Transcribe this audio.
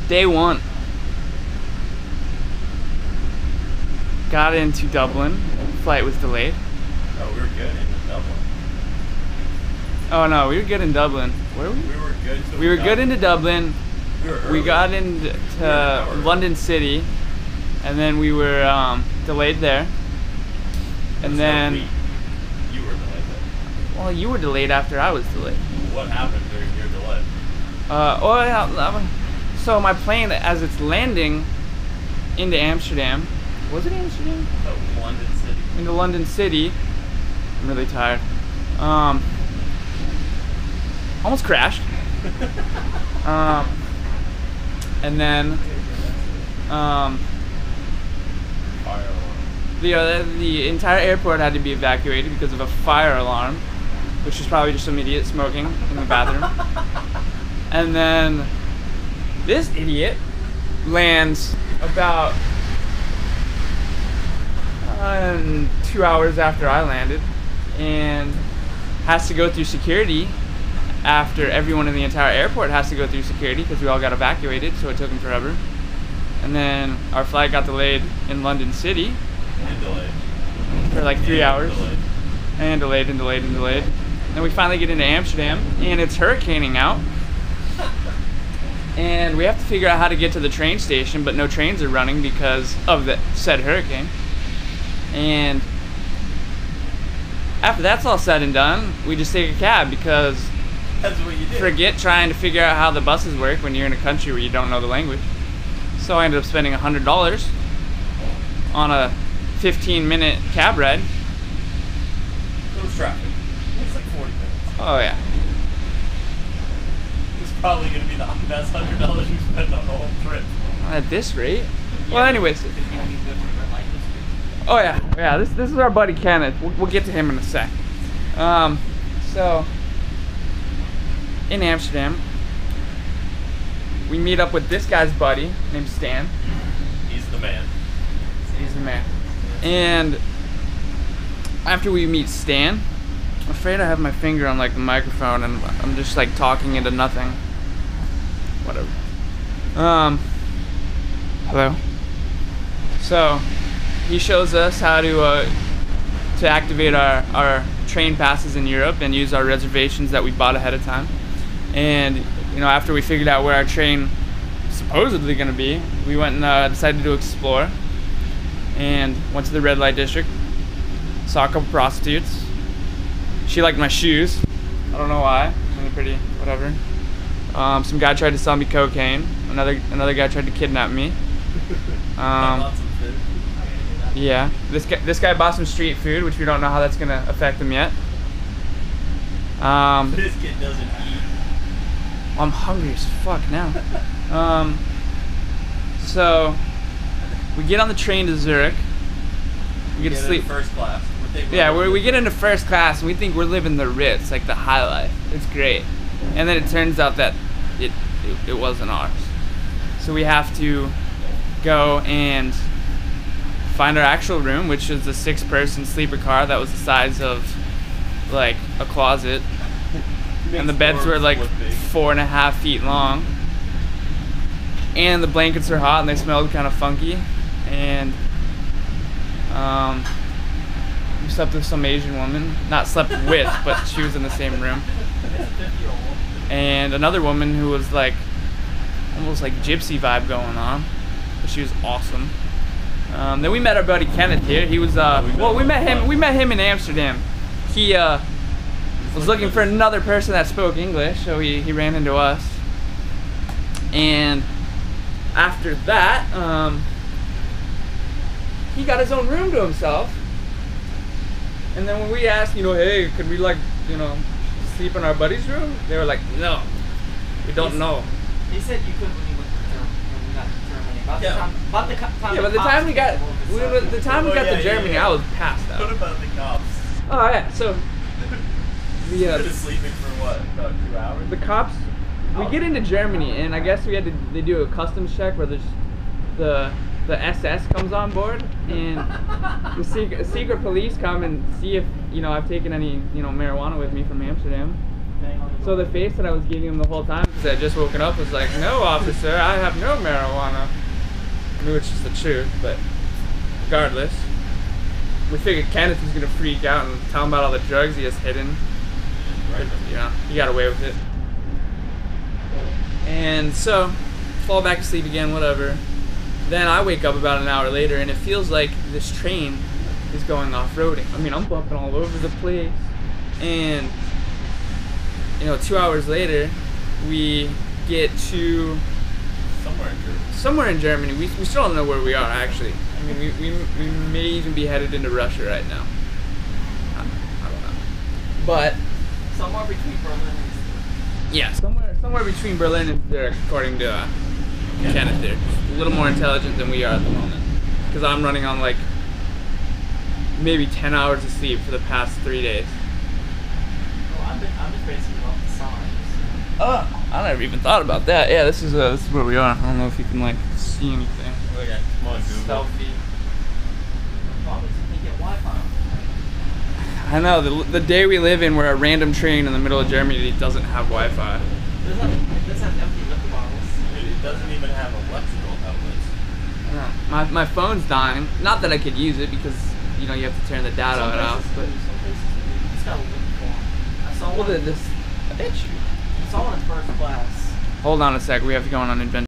Day one. Got into Dublin. Flight was delayed. Oh, we were good in Dublin. Oh no, we were good in Dublin. Where were we? We were good. So We were good into Dublin. We got into London City, and then we were delayed there. And then, you were delayed there. well, you were delayed after I was delayed. What happened during your delay? So my plane, as it's landing into Amsterdam, was it Amsterdam? Oh, London City. Into London City. I'm really tired. Almost crashed. And then, Fire alarm. the entire airport had to be evacuated because of a fire alarm, which was probably just some idiot smoking in the bathroom. And then this idiot lands about 2 hours after I landed and has to go through security after everyone in the entire airport has to go through security because we all got evacuated, so it took him forever. And then our flight got delayed in London City And delayed. for like 3 hours. Delayed. And delayed and delayed and delayed. Then we finally get into Amsterdam, and it's hurricaning out. And we have to figure out how to get to the train station, but no trains are running because of the said hurricane. And after that's all said and done, we just take a cab because That's what you did. forget trying to figure out how the buses work when you're in a country where you don't know the language. So I ended up spending $100 on a 15-minute cab ride. There was traffic. It's like 40 minutes. Oh yeah. It's probably going to be the best $100 you spent on the whole trip. At this rate? Well, anyways. Oh yeah. This is our buddy Kenneth. We'll get to him in a sec. So in Amsterdam, we meet up with this guy's buddy named Stan. He's the man. He's the man. And after we meet Stan, I'm afraid I have my finger on like the microphone and I'm just like talking into nothing. Whatever. Hello. So he shows us how to activate our train passes in Europe and use our reservations that we bought ahead of time. And you know, after we figured out where our train was supposedly going to be, we went and decided to explore and went to the red light district. Saw a couple prostitutes. She liked my shoes. I don't know why. Really pretty. Whatever. Some guy tried to sell me cocaine. Another guy tried to kidnap me. Lots of food. Yeah. This guy bought some street food, which we don't know how that's gonna affect him yet. This kid doesn't eat. I'm hungry as fuck now. So we get on the train to Zurich. We get to in sleep. first class. Yeah, we get into first class and we think we're living the Ritz, like the high life. It's great. And then it turns out that it wasn't ours. So we have to go and find our actual room, which is a 6-person sleeper car that was the size of like a closet. And the beds were like 4.5 feet long. And the blankets are hot and they smelled kind of funky. And we slept with some Asian woman. Not slept with, but she was in the same room. And another woman who was like almost like gypsy vibe going on. But she was awesome. Then we met our buddy Kenneth here. He was we met him in Amsterdam. He was looking for another person that spoke English, so he ran into us. And after that, he got his own room to himself. And then when we asked, hey, could we sleep in our buddy's room? They were like, no, we don't know. They said you couldn't when you went to Germany. Yeah. By the time we got to Germany, I was passed out. What about the cops? Oh yeah, so You were sleeping for what? About 2 hours? the cops. We get into Germany, and I guess they do a customs check where the SS comes on board, and the secret police come and see if I've taken any marijuana with me from Amsterdam, bang on the So door. the face that I was giving him the whole time, because I had just woken up, was like, "No, officer, I have no marijuana." I knew it's just the truth, but regardless, we figured Kenneth was gonna freak out and tell him about all the drugs he has hidden. Right. You know, he got away with it. And so, fall back asleep again, whatever. Then I wake up about an hour later, and it feels like this train is going off-roading. I mean, I'm bumping all over the place. And, 2 hours later, we get to Somewhere in Germany. We still don't know where we are, actually. I mean, we may even be headed into Russia right now. I don't know. But, Somewhere between Berlin and yeah, somewhere between Berlin and Zurich, according to Kenneth there. A little more intelligent than we are at the moment. Because I'm running on like maybe 10 hours of sleep for the past 3 days. well, I'm just basing it off the signs. Oh, I never even thought about that. Yeah, this is where we are. I don't know if you can like see anything. Look at, come on, Google. Selfie. The problem is you can't get Wi-Fi. I know the day we live in, where a random train in the middle of Germany doesn't have Wi-Fi. It does have empty liquor bottles. It doesn't even have electrical outlets. My phone's dying. Not that I could use it because you have to turn the data Some out. places But do, some places do. It's got a liquor form. I saw one. this itch. I saw one in first class. Hold on a sec. We have to go on an adventure.